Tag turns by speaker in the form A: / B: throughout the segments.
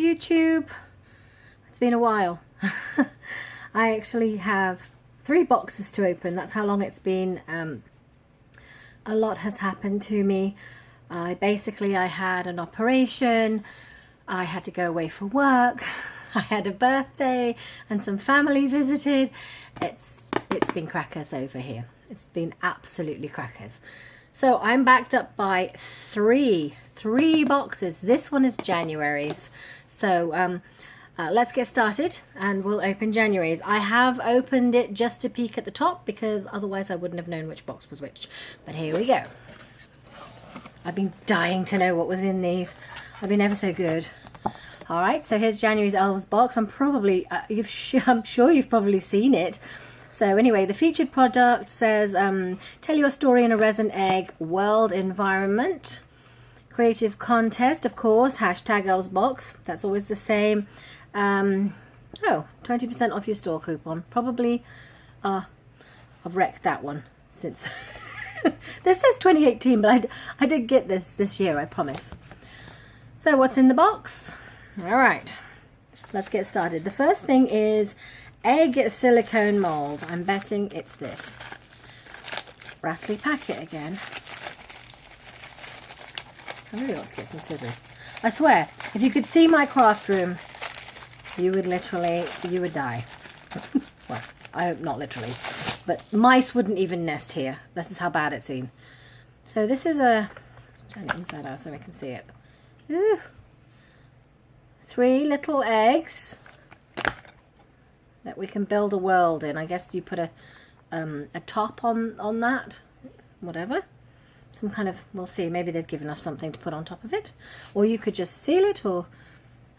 A: YouTube. It's been a while. I actually have 3 boxes to open. That's how long it's been. A lot has happened to me. I had an operation. I had to go away for work. I had a birthday and some family visited. It's been crackers over here. It's been absolutely crackers. So I'm backed up by three boxes. This one is January's. So let's get started and we'll open January's. I have opened it just to peek at the top because otherwise I wouldn't have known which box was which. But here we go. I've been dying to know what was in these. I've been ever so good. All right, so here's January's Elves box. I'm sure you've probably seen it. So anyway, the featured product says, tell your story in a resin egg, world environment, creative contest, of course, hashtag Elves box. That's always the same. 20% off your store coupon. Probably, I've wrecked that one since. This says 2018, but I did get this year, I promise. So what's in the box? All right, let's get started. The first thing is egg silicone mold. I'm betting it's this. Rattly packet again. I really want to get some scissors. I swear, if you could see my craft room, you would die. Well, I hope not literally, but mice wouldn't even nest here. This is how bad it's been. So this is let's turn it inside out so we can see it. Ooh. 3 little eggs that we can build a world in. I guess you put a top on that, whatever. Some kind of, we'll see, maybe they've given us something to put on top of it. Or you could just seal it, or,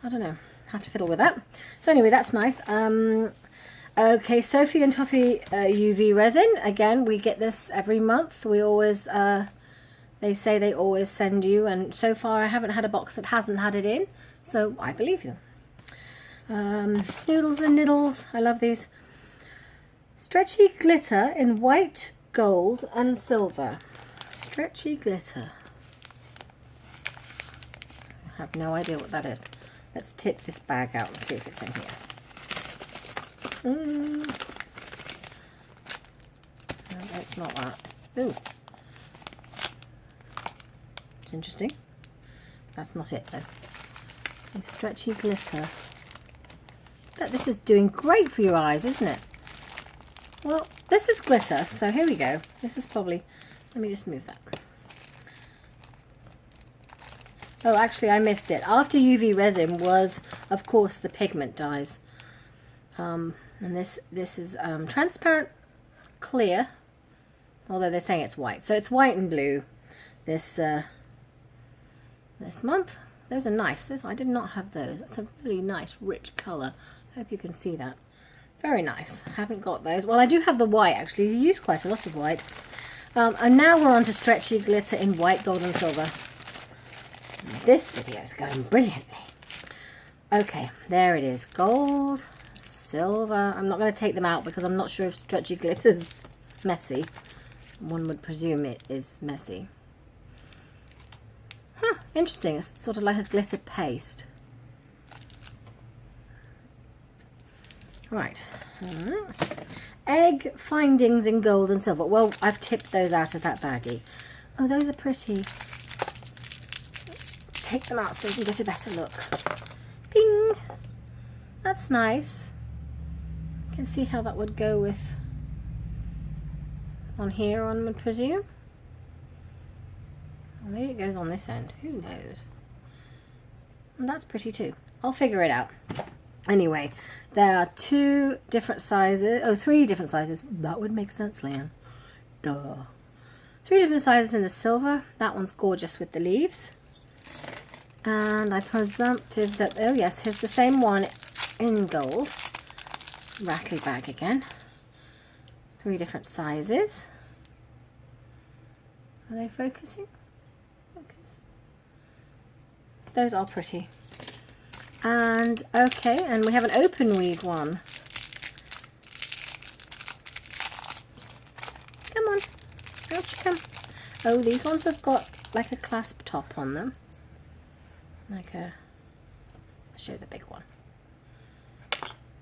A: I don't know, have to fiddle with that. So anyway, that's nice. Okay, Sophie and Toffee UV resin. Again, we get this every month. We always, they say they always send you, and so far I haven't had a box that hasn't had it in. So I believe you. Noodles and Niddles. I love these. Stretchy glitter in white, gold and silver. Stretchy glitter. I have no idea what that is. Let's tip this bag out and see if it's in here. No, it's not that. Ooh. It's interesting. That's not it though. Stretchy glitter. But this is doing great for your eyes, isn't it? Well, this is glitter, so here we go. This is probably, let me just move that. Oh, actually I missed it. After UV resin was, of course, the pigment dyes. And this is transparent clear, although they're saying it's white. So it's white and blue this month. Those are nice. I did not have those. That's a really nice, rich colour. I hope you can see that. Very nice. I haven't got those. Well, I do have the white, actually. You use quite a lot of white. And now we're on to stretchy glitter in white, gold and silver. This video is going brilliantly. Okay, there it is. Gold, silver. I'm not going to take them out because I'm not sure if stretchy glitter's messy. One would presume it is messy. Huh, interesting. It's sort of like a glitter paste. Right. Egg findings in gold and silver. Well, I've tipped those out of that baggie. Oh, those are pretty. Let's take them out so we can get a better look. Ping! That's nice. You can see how that would go with on here, one would presume. Well, maybe it goes on this end. Who knows? And that's pretty too. I'll figure it out. Anyway, there are 2 different sizes. Oh, 3 different sizes. That would make sense, Leanne. Duh. 3 different sizes in the silver. That one's gorgeous with the leaves. And I presumptive that, oh yes, here's the same one in gold. Rattly bag again. 3 different sizes. Are they focusing? Focus. Those are pretty. And okay, and we have an open weave one. Come on, out you come. Oh, these ones have got like a clasp top on them, like a show the big one.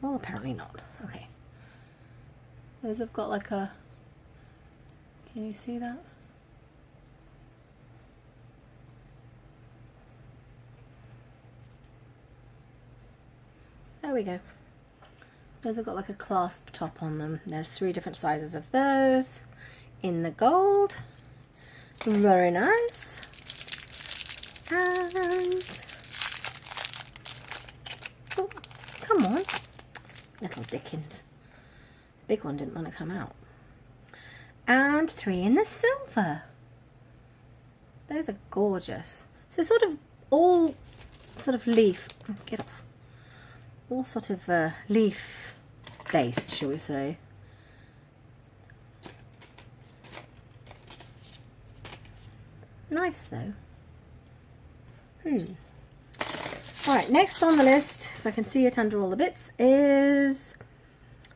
A: Well, apparently not. Okay. Those have got like a... Can you see that? There we go. Those have got like a clasp top on them. There's 3 different sizes of those in the gold. Very nice. And oh, come on, little Dickens. Big one didn't want to come out. And 3 in the silver. Those are gorgeous. So sort of all sort of leaf. Get off. All sort of leaf based, shall we say. Nice though. Alright, next on the list, if I can see it under all the bits, is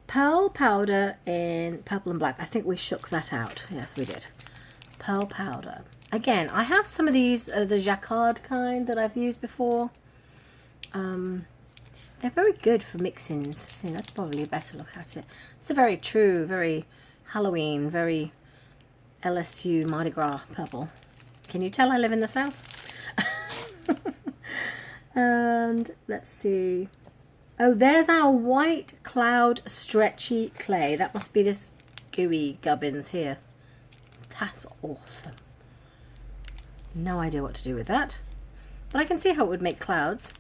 A: pearl powder in purple and black. I think we shook that out. Yes, we did. Pearl powder. Again, I have some of these, the jacquard kind that I've used before. They're very good for mix-ins. I think that's probably a better look at it. It's a very true, very Halloween, very LSU Mardi Gras purple. Can you tell I live in the South? And let's see. Oh, there's our white cloud stretchy clay. That must be this gooey gubbins here. That's awesome. No idea what to do with that. But I can see how it would make clouds.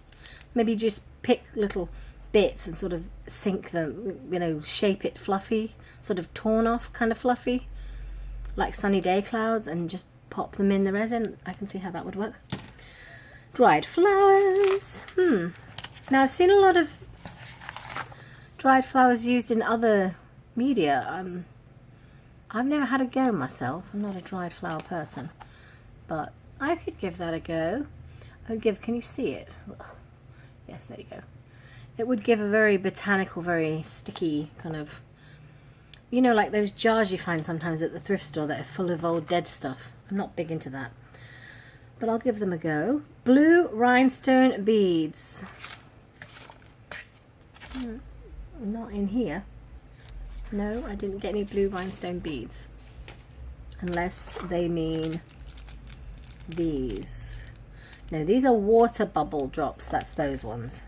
A: Maybe just pick little bits and sort of sink them, you know, shape it fluffy, sort of torn off kind of fluffy, like sunny day clouds, and just pop them in the resin. I can see how that would work. Dried flowers. Now I've seen a lot of dried flowers used in other media. I've never had a go myself. I'm not a dried flower person, but I could give that a go. I would give, can you see it? Yes, there you go. It would give a very botanical, very sticky kind of, you know, like those jars you find sometimes at the thrift store that are full of old dead stuff. I'm not big into that, but I'll give them a go. Blue rhinestone beads. Not in here. No, I didn't get any blue rhinestone beads. Unless they mean these. No, these are water bubble drops. That's those ones.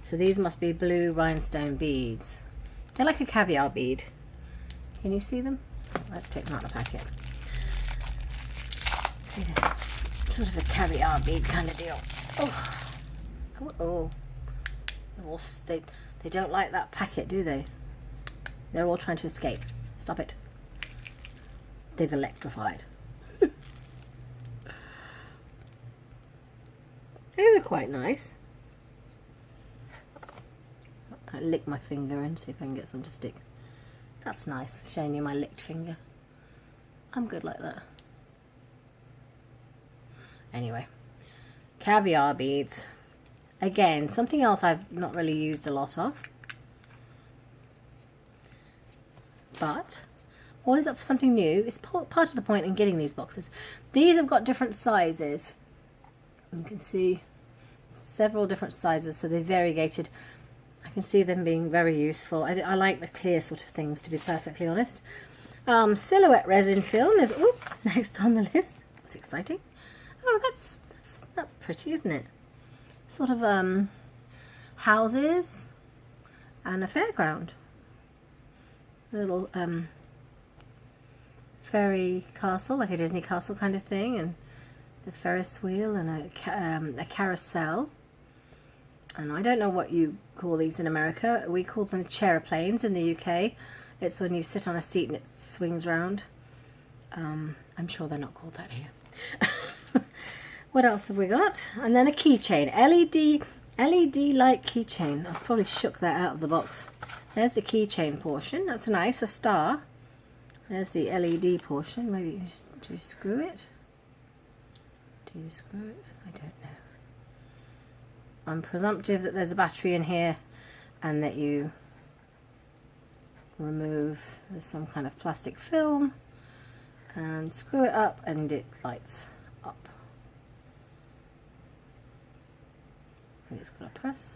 A: So these must be blue rhinestone beads. They're like a caviar bead. Can you see them? Let's take them out of the packet. See, they're sort of a caviar bead kind of deal. Oh. They don't like that packet, do they? They're all trying to escape. Stop it. They've electrified. These are quite nice. I lick my finger and see if I can get some to stick. That's nice, showing you my licked finger. I'm good like that. Anyway, caviar beads. Again, something else I've not really used a lot of. But always up for something new. It's part of the point in getting these boxes. These have got different sizes. You can see several different sizes, so they're variegated. I can see them being very useful. I like the clear sort of things, to be perfectly honest. Silhouette resin film is next on the list. That's exciting. Oh, that's pretty, isn't it? Sort of houses and a fairground. A little fairy castle, like a Disney castle kind of thing, and the Ferris wheel and a carousel. And I don't know what you call these in America. We call them chairplanes in the UK. It's when you sit on a seat and it swings round. I'm sure they're not called that here. What else have we got? And then a keychain. LED light keychain. I've probably shook that out of the box. There's the keychain portion. That's nice. A star. There's the LED portion. Maybe do you screw it? Do you screw it? I don't know. I'm presumptive that there's a battery in here and that you remove some kind of plastic film and screw it up and it lights up. think it's got a press.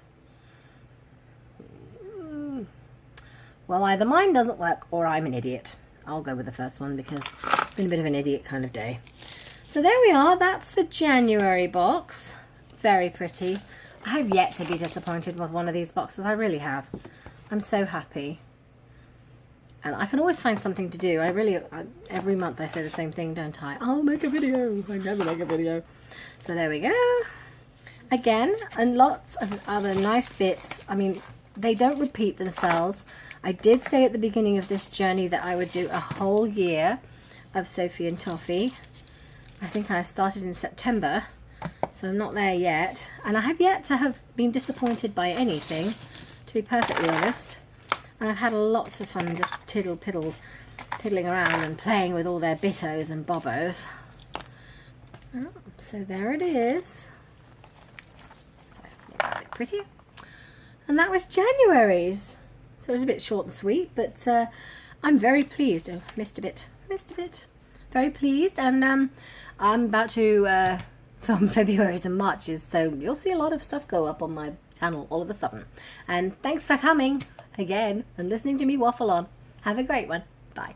A: Well, either mine doesn't work or I'm an idiot. I'll go with the first one because it's been a bit of an idiot kind of day. So there we are. That's the January box. Very pretty. I have yet to be disappointed with one of these boxes. I really have. I'm so happy. And I can always find something to do. Every month I say the same thing, don't I? I'll make a video. I never make a video. So there we go. Again, and lots of other nice bits. I mean, they don't repeat themselves. I did say at the beginning of this journey that I would do a whole year of Sophie and Toffee. I think I started in September, so I'm not there yet. And I have yet to have been disappointed by anything, to be perfectly honest. And I've had lots of fun just piddling around and playing with all their bittos and bobos. Oh, so there it is. So a bit prettier. And that was January's. So it was a bit short and sweet, but I'm very pleased. Oh, missed a bit. Very pleased, and I'm about to film February's and March's, so you'll see a lot of stuff go up on my channel all of a sudden. And thanks for coming again and listening to me waffle on. Have a great one. Bye.